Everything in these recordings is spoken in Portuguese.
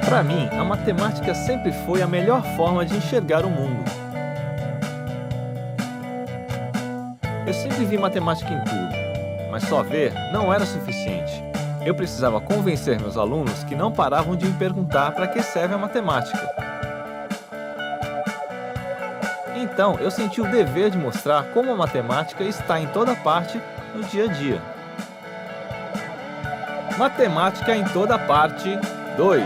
Para mim, a matemática sempre foi a melhor forma de enxergar o mundo. Eu sempre vi matemática em tudo, mas só ver não era suficiente. Eu precisava convencer meus alunos que não paravam de me perguntar para que serve a matemática. Então, eu senti o dever de mostrar como a matemática está em toda parte no dia a dia. Matemática em toda parte 2.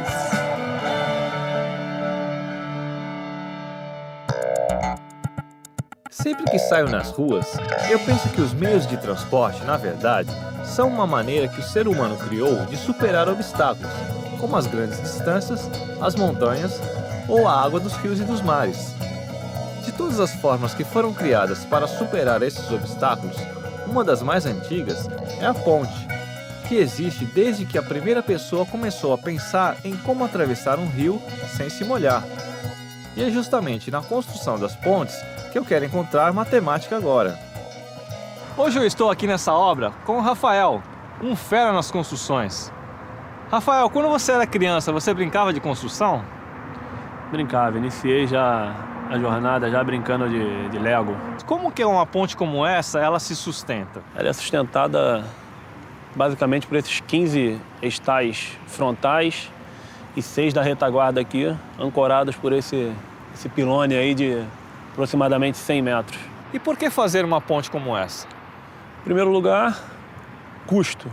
Sempre que saio nas ruas, eu penso que os meios de transporte, na verdade, são uma maneira que o ser humano criou de superar obstáculos, como as grandes distâncias, as montanhas ou a água dos rios e dos mares. De todas as formas que foram criadas para superar esses obstáculos, uma das mais antigas é a ponte, que existe desde que a primeira pessoa começou a pensar em como atravessar um rio sem se molhar. E é justamente na construção das pontes que eu quero encontrar matemática agora. Hoje eu estou aqui nessa obra com o Rafael, um fera nas construções. Rafael, quando você era criança, você brincava de construção? Brincava, iniciei já a jornada já brincando de Lego. Como que uma ponte como essa, ela se sustenta? Ela é sustentada basicamente por esses 15 estais frontais e 6 da retaguarda aqui, ancorados por esse pilone aí de aproximadamente 100 metros. E por que fazer uma ponte como essa? Em primeiro lugar, custo,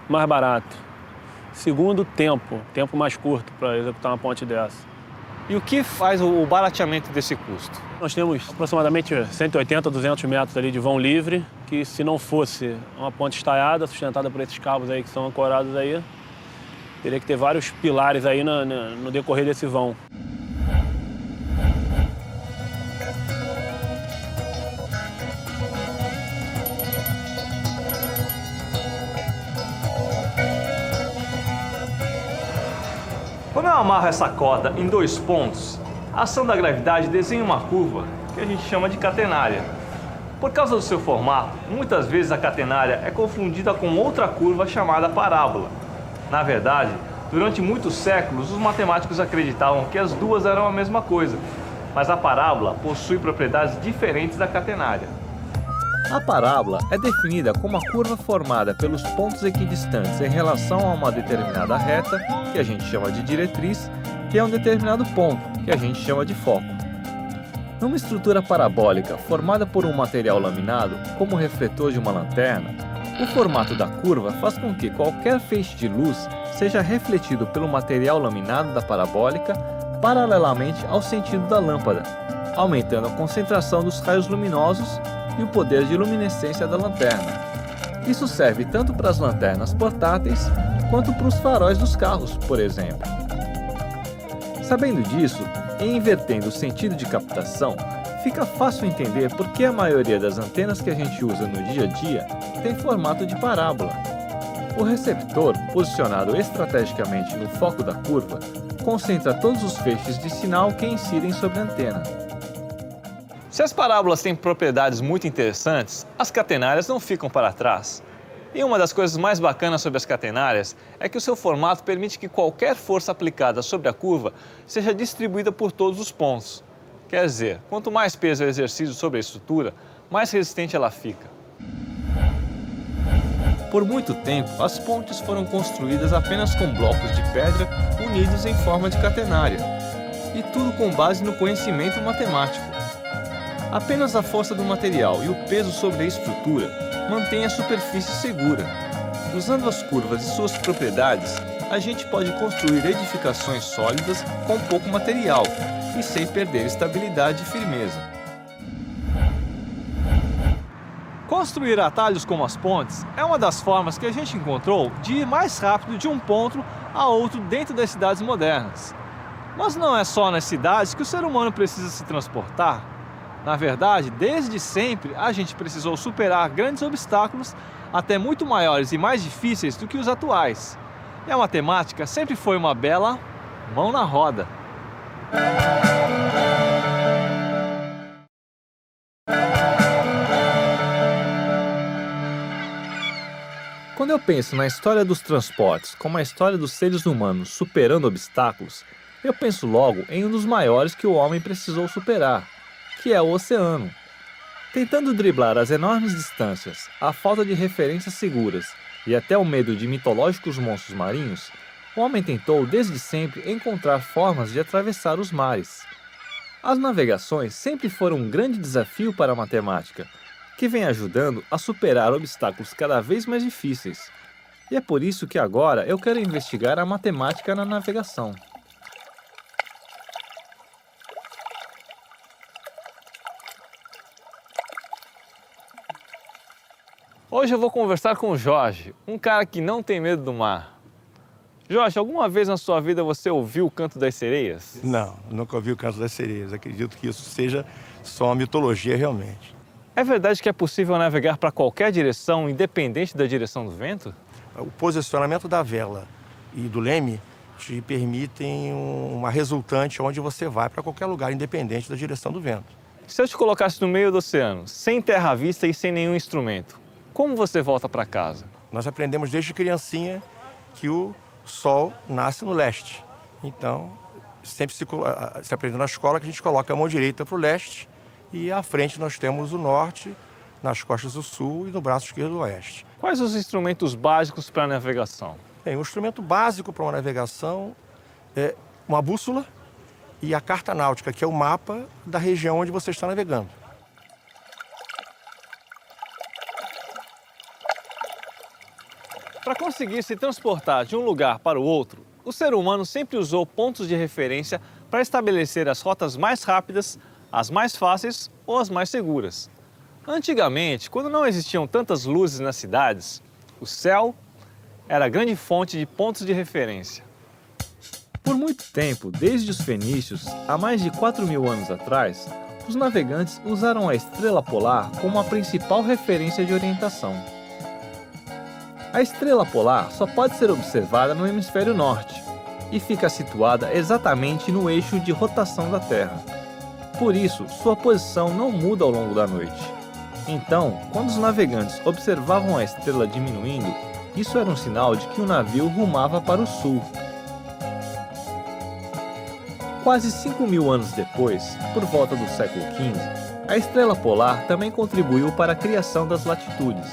mais barato. Segundo, tempo mais curto para executar uma ponte dessa. E o que faz o barateamento desse custo? Nós temos aproximadamente 180 a 200 metros ali de vão livre, que se não fosse uma ponte estaiada, sustentada por esses cabos aí que são ancorados aí, teria que ter vários pilares aí no decorrer desse vão. Quando eu amarro essa corda em 2 pontos, a ação da gravidade desenha uma curva que a gente chama de catenária. Por causa do seu formato, muitas vezes a catenária é confundida com outra curva chamada parábola. Na verdade, durante muitos séculos, os matemáticos acreditavam que as duas eram a mesma coisa, mas a parábola possui propriedades diferentes da catenária. A parábola é definida como a curva formada pelos pontos equidistantes em relação a uma determinada reta, que a gente chama de diretriz, e a um determinado ponto, que a gente chama de foco. Numa estrutura parabólica formada por um material laminado, como o refletor de uma lanterna, o formato da curva faz com que qualquer feixe de luz seja refletido pelo material laminado da parabólica paralelamente ao sentido da lâmpada, aumentando a concentração dos raios luminosos e o poder de luminescência da lanterna. Isso serve tanto para as lanternas portáteis quanto para os faróis dos carros, por exemplo. Sabendo disso, e invertendo o sentido de captação, fica fácil entender por que a maioria das antenas que a gente usa no dia a dia tem formato de parábola. O receptor, posicionado estrategicamente no foco da curva, concentra todos os feixes de sinal que incidem sobre a antena. Se as parábolas têm propriedades muito interessantes, as catenárias não ficam para trás. E uma das coisas mais bacanas sobre as catenárias é que o seu formato permite que qualquer força aplicada sobre a curva seja distribuída por todos os pontos. Quer dizer, quanto mais peso é exercido sobre a estrutura, mais resistente ela fica. Por muito tempo, as pontes foram construídas apenas com blocos de pedra unidos em forma de catenária, e tudo com base no conhecimento matemático. Apenas a força do material e o peso sobre a estrutura mantém a superfície segura. Usando as curvas e suas propriedades, a gente pode construir edificações sólidas com pouco material e sem perder estabilidade e firmeza. Construir atalhos como as pontes é uma das formas que a gente encontrou de ir mais rápido de um ponto a outro dentro das cidades modernas. Mas não é só nas cidades que o ser humano precisa se transportar. Na verdade, desde sempre, a gente precisou superar grandes obstáculos, até muito maiores e mais difíceis do que os atuais. E a matemática sempre foi uma bela mão na roda. Quando eu penso na história dos transportes como a história dos seres humanos superando obstáculos, eu penso logo em um dos maiores que o homem precisou superar, que é o oceano. Tentando driblar as enormes distâncias, a falta de referências seguras e até o medo de mitológicos monstros marinhos, o homem tentou desde sempre encontrar formas de atravessar os mares. As navegações sempre foram um grande desafio para a matemática, que vem ajudando a superar obstáculos cada vez mais difíceis. E é por isso que agora eu quero investigar a matemática na navegação. Hoje eu vou conversar com o Jorge, um cara que não tem medo do mar. Jorge, alguma vez na sua vida você ouviu o canto das sereias? Não, nunca ouvi o canto das sereias. Acredito que isso seja só uma mitologia realmente. É verdade que é possível navegar para qualquer direção, independente da direção do vento? O posicionamento da vela e do leme te permitem uma resultante onde você vai para qualquer lugar, independente da direção do vento. Se eu te colocasse no meio do oceano, sem terra à vista e sem nenhum instrumento, como você volta para casa? Nós aprendemos desde criancinha que o sol nasce no leste. Então, sempre se aprende na escola que a gente coloca a mão direita para o leste e à frente nós temos o norte, nas costas o sul e no braço esquerdo o oeste. Quais os instrumentos básicos para a navegação? Bem, o instrumento básico para uma navegação é uma bússola e a carta náutica, que é o mapa da região onde você está navegando. Para conseguir se transportar de um lugar para o outro, o ser humano sempre usou pontos de referência para estabelecer as rotas mais rápidas, as mais fáceis ou as mais seguras. Antigamente, quando não existiam tantas luzes nas cidades, o céu era a grande fonte de pontos de referência. Por muito tempo, desde os fenícios, há mais de 4.000 anos atrás, os navegantes usaram a estrela polar como a principal referência de orientação. A estrela polar só pode ser observada no hemisfério norte e fica situada exatamente no eixo de rotação da Terra. Por isso, sua posição não muda ao longo da noite. Então, quando os navegantes observavam a estrela diminuindo, isso era um sinal de que o navio rumava para o sul. Quase 5.000 anos depois, por volta do século XV, a estrela polar também contribuiu para a criação das latitudes.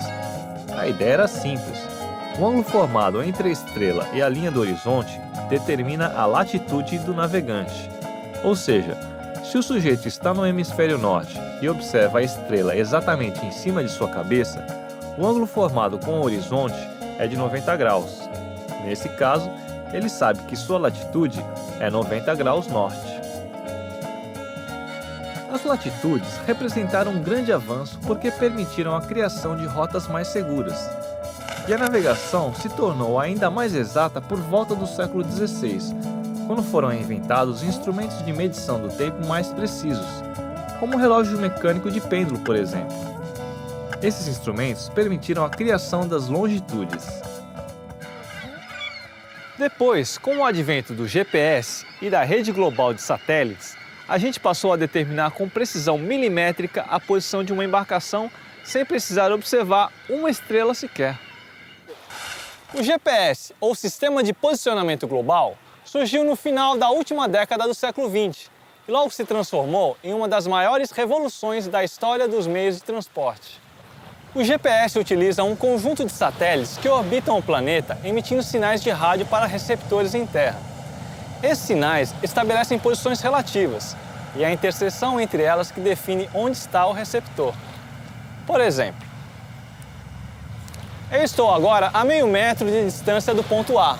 A ideia era simples. O ângulo formado entre a estrela e a linha do horizonte determina a latitude do navegante. Ou seja, se o sujeito está no hemisfério norte e observa a estrela exatamente em cima de sua cabeça, o ângulo formado com o horizonte é de 90 graus. Nesse caso, ele sabe que sua latitude é 90 graus norte. As latitudes representaram um grande avanço porque permitiram a criação de rotas mais seguras. E a navegação se tornou ainda mais exata por volta do século XVI, quando foram inventados instrumentos de medição do tempo mais precisos, como o relógio mecânico de pêndulo, por exemplo. Esses instrumentos permitiram a criação das longitudes. Depois, com o advento do GPS e da rede global de satélites, a gente passou a determinar com precisão milimétrica a posição de uma embarcação sem precisar observar uma estrela sequer. O GPS, ou Sistema de Posicionamento Global, surgiu no final da última década do século XX e logo se transformou em uma das maiores revoluções da história dos meios de transporte. O GPS utiliza um conjunto de satélites que orbitam o planeta emitindo sinais de rádio para receptores em terra. Esses sinais estabelecem posições relativas e a interseção entre elas que define onde está o receptor. Por exemplo, eu estou agora a meio metro de distância do ponto A.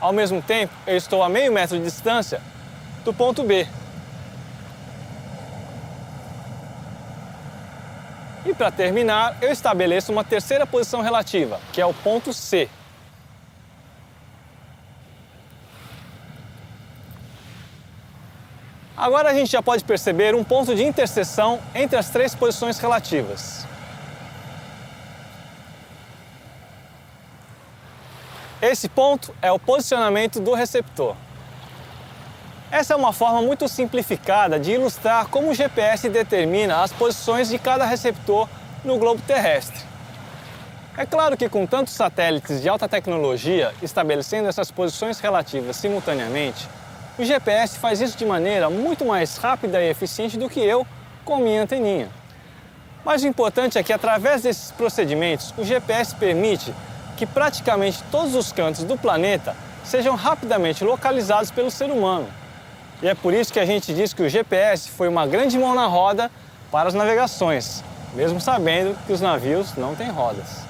Ao mesmo tempo, eu estou a meio metro de distância do ponto B. E para terminar, eu estabeleço uma terceira posição relativa, que é o ponto C. Agora a gente já pode perceber um ponto de interseção entre as três posições relativas. Esse ponto é o posicionamento do receptor. Essa é uma forma muito simplificada de ilustrar como o GPS determina as posições de cada receptor no globo terrestre. É claro que com tantos satélites de alta tecnologia estabelecendo essas posições relativas simultaneamente, o GPS faz isso de maneira muito mais rápida e eficiente do que eu com minha anteninha. Mas o importante é que, através desses procedimentos, o GPS permite que praticamente todos os cantos do planeta sejam rapidamente localizados pelo ser humano. E é por isso que a gente diz que o GPS foi uma grande mão na roda para as navegações, mesmo sabendo que os navios não têm rodas.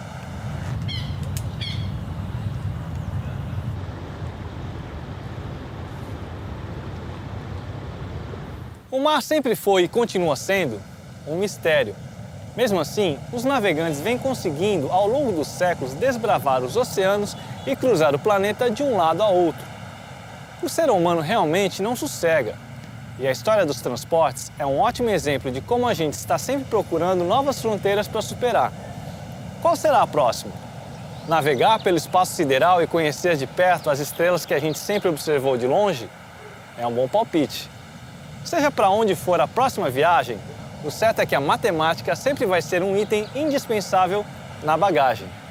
O mar sempre foi e continua sendo um mistério. Mesmo assim, os navegantes vêm conseguindo, ao longo dos séculos, desbravar os oceanos e cruzar o planeta de um lado a outro. O ser humano realmente não sossega. E a história dos transportes é um ótimo exemplo de como a gente está sempre procurando novas fronteiras para superar. Qual será a próxima? Navegar pelo espaço sideral e conhecer de perto as estrelas que a gente sempre observou de longe? É um bom palpite. Seja para onde for a próxima viagem, o certo é que a matemática sempre vai ser um item indispensável na bagagem.